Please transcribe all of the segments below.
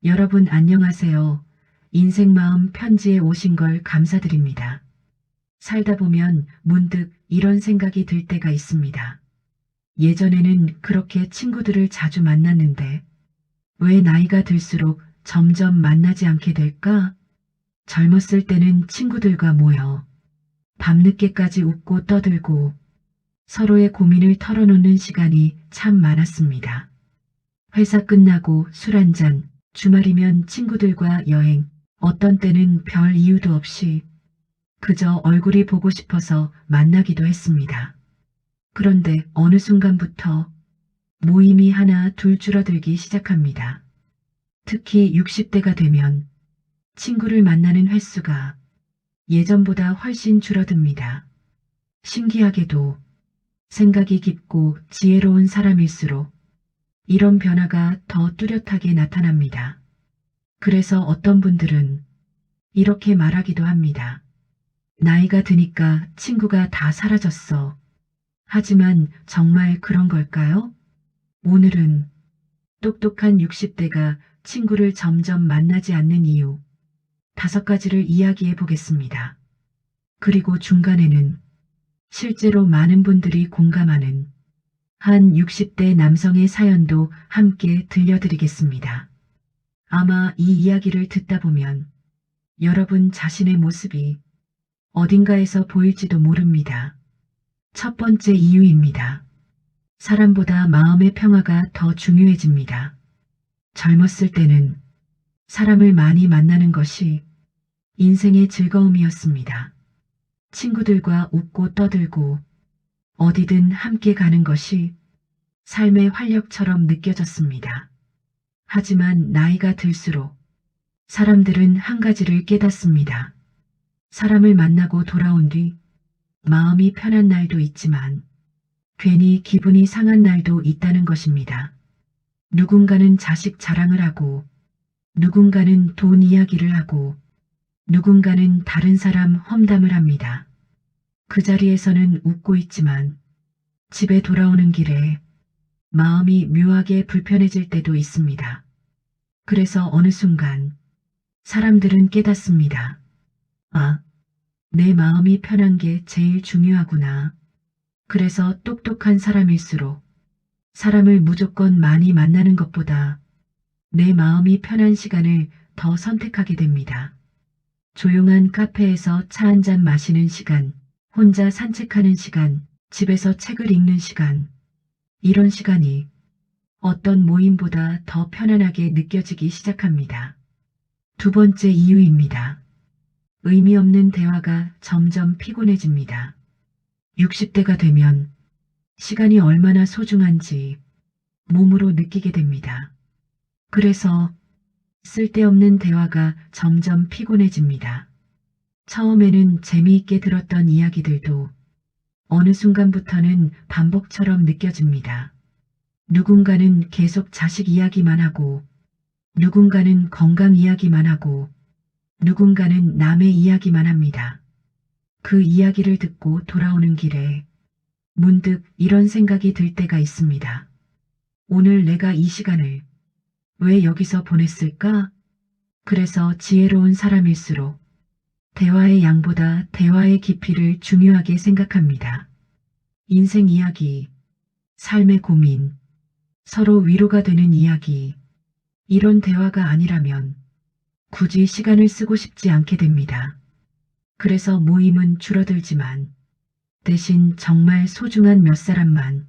여러분 안녕하세요. 인생마음 편지에 오신 걸 감사드립니다. 살다 보면 문득 이런 생각이 들 때가 있습니다. 예전에는 그렇게 친구들을 자주 만났는데 왜 나이가 들수록 점점 만나지 않게 될까? 젊었을 때는 친구들과 모여 밤늦게까지 웃고 떠들고 서로의 고민을 털어놓는 시간이 참 많았습니다. 회사 끝나고 술 한잔, 주말이면 친구들과 여행, 어떤 때는 별 이유도 없이 그저 얼굴이 보고 싶어서 만나기도 했습니다. 그런데 어느 순간부터 모임이 하나 둘 줄어들기 시작합니다. 특히 60대가 되면 친구를 만나는 횟수가 예전보다 훨씬 줄어듭니다. 신기하게도 생각이 깊고 지혜로운 사람일수록 이런 변화가 더 뚜렷하게 나타납니다. 그래서 어떤 분들은 이렇게 말하기도 합니다. 나이가 드니까 친구가 다 사라졌어. 하지만 정말 그런 걸까요? 오늘은 똑똑한 60대가 친구를 점점 만나지 않는 이유 5가지를 이야기해 보겠습니다. 그리고 중간에는 실제로 많은 분들이 공감하는 한 60대 남성의 사연도 함께 들려드리겠습니다. 아마 이 이야기를 듣다 보면 여러분 자신의 모습이 어딘가에서 보일지도 모릅니다. 첫 번째 이유입니다. 사람보다 마음의 평화가 더 중요해집니다. 젊었을 때는 사람을 많이 만나는 것이 인생의 즐거움이었습니다. 친구들과 웃고 떠들고 어디든 함께 가는 것이 삶의 활력처럼 느껴졌습니다. 하지만 나이가 들수록 사람들은 한 가지를 깨닫습니다. 사람을 만나고 돌아온 뒤 마음이 편한 날도 있지만 괜히 기분이 상한 날도 있다는 것입니다. 누군가는 자식 자랑을 하고 누군가는 돈 이야기를 하고 누군가는 다른 사람 험담을 합니다. 그 자리에서는 웃고 있지만 집에 돌아오는 길에 마음이 묘하게 불편해질 때도 있습니다. 그래서 어느 순간 사람들은 깨닫습니다. 아, 내 마음이 편한 게 제일 중요하구나. 그래서 똑똑한 사람일수록 사람을 무조건 많이 만나는 것보다 내 마음이 편한 시간을 더 선택하게 됩니다. 조용한 카페에서 차 한잔 마시는 시간, 혼자 산책하는 시간, 집에서 책을 읽는 시간, 이런 시간이 어떤 모임보다 더 편안하게 느껴지기 시작합니다. 두 번째 이유입니다. 의미 없는 대화가 점점 피곤해집니다. 60대가 되면 시간이 얼마나 소중한지 몸으로 느끼게 됩니다. 그래서 쓸데없는 대화가 점점 피곤해집니다. 처음에는 재미있게 들었던 이야기들도 어느 순간부터는 반복처럼 느껴집니다. 누군가는 계속 자식 이야기만 하고 누군가는 건강 이야기만 하고 누군가는 남의 이야기만 합니다. 그 이야기를 듣고 돌아오는 길에 문득 이런 생각이 들 때가 있습니다. 오늘 내가 이 시간을 왜 여기서 보냈을까? 그래서 지혜로운 사람일수록 대화의 양보다 대화의 깊이를 중요하게 생각합니다. 인생 이야기, 삶의 고민, 서로 위로가 되는 이야기, 이런 대화가 아니라면 굳이 시간을 쓰고 싶지 않게 됩니다. 그래서 모임은 줄어들지만 대신 정말 소중한 몇 사람만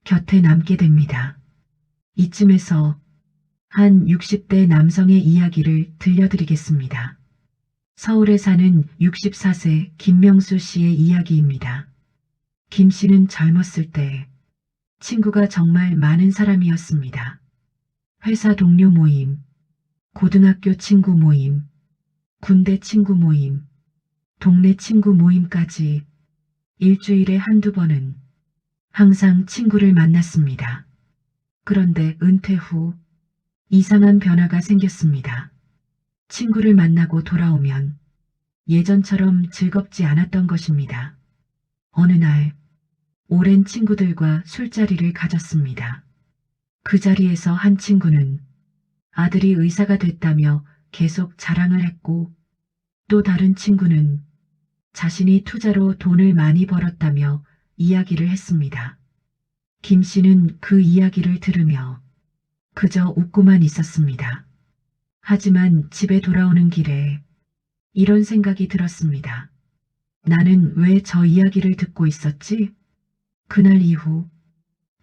곁에 남게 됩니다. 이쯤에서 한 60대 남성의 이야기를 들려드리겠습니다. 서울에 사는 64세 김명수 씨의 이야기입니다. 김 씨는 젊었을 때 친구가 정말 많은 사람이었습니다. 회사 동료 모임, 고등학교 친구 모임, 군대 친구 모임, 동네 친구 모임까지 일주일에 한두 번은 항상 친구를 만났습니다. 그런데 은퇴 후 이상한 변화가 생겼습니다. 친구를 만나고 돌아오면 예전처럼 즐겁지 않았던 것입니다. 어느 날 오랜 친구들과 술자리를 가졌습니다. 그 자리에서 한 친구는 아들이 의사가 됐다며 계속 자랑을 했고, 또 다른 친구는 자신이 투자로 돈을 많이 벌었다며 이야기를 했습니다. 김 씨는 그 이야기를 들으며 그저 웃고만 있었습니다. 하지만 집에 돌아오는 길에 이런 생각이 들었습니다. 나는 왜 저 이야기를 듣고 있었지? 그날 이후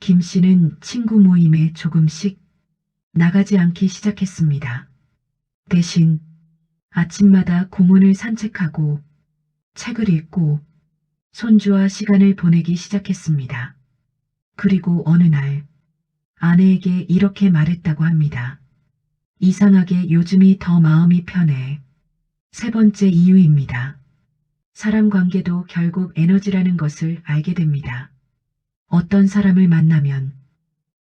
김 씨는 친구 모임에 조금씩 나가지 않기 시작했습니다. 대신 아침마다 공원을 산책하고 책을 읽고 손주와 시간을 보내기 시작했습니다. 그리고 어느 날 아내에게 이렇게 말했다고 합니다. 이상하게 요즘이 더 마음이 편해. 세 번째 이유입니다. 사람 관계도 결국 에너지라는 것을 알게 됩니다. 어떤 사람을 만나면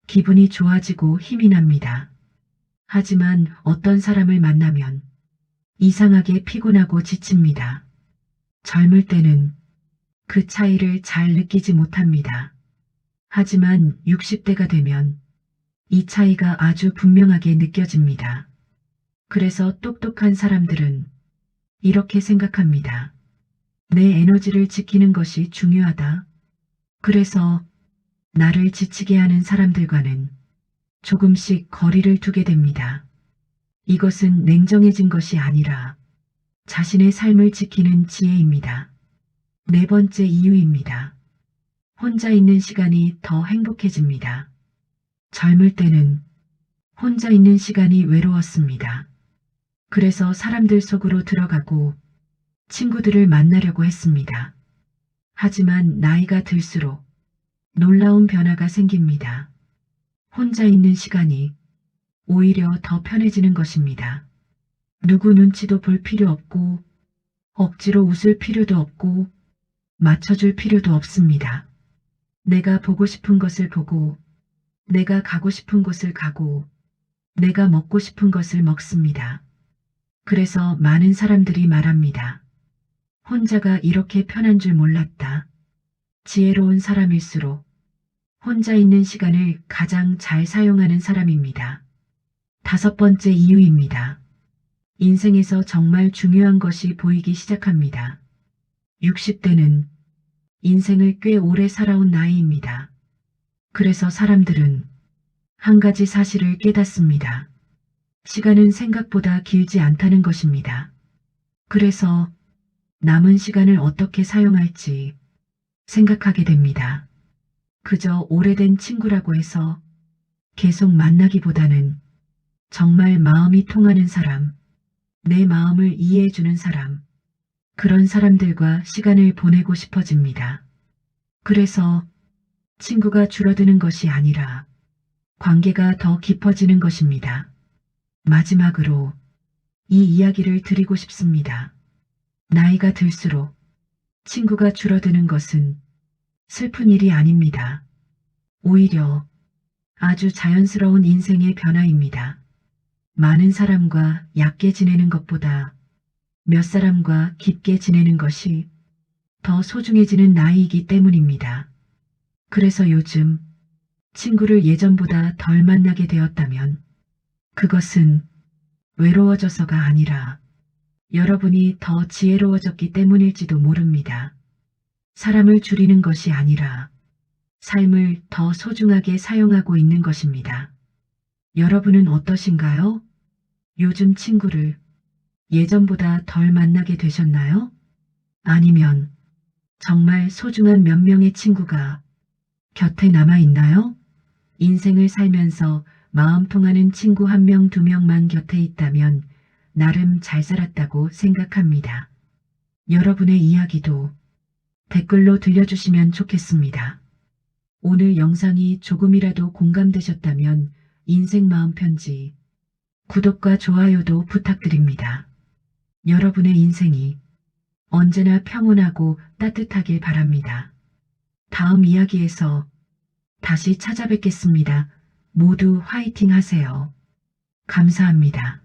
기분이 좋아지고 힘이 납니다. 하지만 어떤 사람을 만나면 이상하게 피곤하고 지칩니다. 젊을 때는 그 차이를 잘 느끼지 못합니다. 하지만 60대가 되면 이 차이가 아주 분명하게 느껴집니다. 그래서 똑똑한 사람들은 이렇게 생각합니다. 내 에너지를 지키는 것이 중요하다. 그래서 나를 지치게 하는 사람들과는 조금씩 거리를 두게 됩니다. 이것은 냉정해진 것이 아니라 자신의 삶을 지키는 지혜입니다. 네 번째 이유입니다. 혼자 있는 시간이 더 행복해집니다. 젊을 때는 혼자 있는 시간이 외로웠습니다. 그래서 사람들 속으로 들어가고 친구들을 만나려고 했습니다. 하지만 나이가 들수록 놀라운 변화가 생깁니다. 혼자 있는 시간이 오히려 더 편해지는 것입니다. 누구 눈치도 볼 필요 없고 억지로 웃을 필요도 없고 맞춰줄 필요도 없습니다. 내가 보고 싶은 것을 보고 내가 가고 싶은 곳을 가고 내가 먹고 싶은 것을 먹습니다. 그래서 많은 사람들이 말합니다. 혼자가 이렇게 편한 줄 몰랐다. 지혜로운 사람일수록 혼자 있는 시간을 가장 잘 사용하는 사람입니다. 다섯 번째 이유입니다. 인생에서 정말 중요한 것이 보이기 시작합니다. 60대는 인생을 꽤 오래 살아온 나이입니다. 그래서 사람들은 한 가지 사실을 깨닫습니다. 시간은 생각보다 길지 않다는 것입니다. 그래서 남은 시간을 어떻게 사용할지 생각하게 됩니다. 그저 오래된 친구라고 해서 계속 만나기보다는 정말 마음이 통하는 사람, 내 마음을 이해해주는 사람, 그런 사람들과 시간을 보내고 싶어집니다. 그래서 친구가 줄어드는 것이 아니라 관계가 더 깊어지는 것입니다. 마지막으로 이 이야기를 드리고 싶습니다. 나이가 들수록 친구가 줄어드는 것은 슬픈 일이 아닙니다. 오히려 아주 자연스러운 인생의 변화입니다. 많은 사람과 얕게 지내는 것보다 몇 사람과 깊게 지내는 것이 더 소중해지는 나이이기 때문입니다. 그래서 요즘 친구를 예전보다 덜 만나게 되었다면 그것은 외로워져서가 아니라 여러분이 더 지혜로워졌기 때문일지도 모릅니다. 사람을 줄이는 것이 아니라 삶을 더 소중하게 사용하고 있는 것입니다. 여러분은 어떠신가요? 요즘 친구를 예전보다 덜 만나게 되셨나요? 아니면 정말 소중한 몇 명의 친구가 곁에 남아 있나요? 인생을 살면서 마음 통하는 친구 한 명, 두 명만 곁에 있다면 나름 잘 살았다고 생각합니다. 여러분의 이야기도 댓글로 들려주시면 좋겠습니다. 오늘 영상이 조금이라도 공감되셨다면 인생 마음 편지, 구독과 좋아요도 부탁드립니다. 여러분의 인생이 언제나 평온하고 따뜻하길 바랍니다. 다음 이야기에서 다시 찾아뵙겠습니다. 모두 화이팅 하세요. 감사합니다.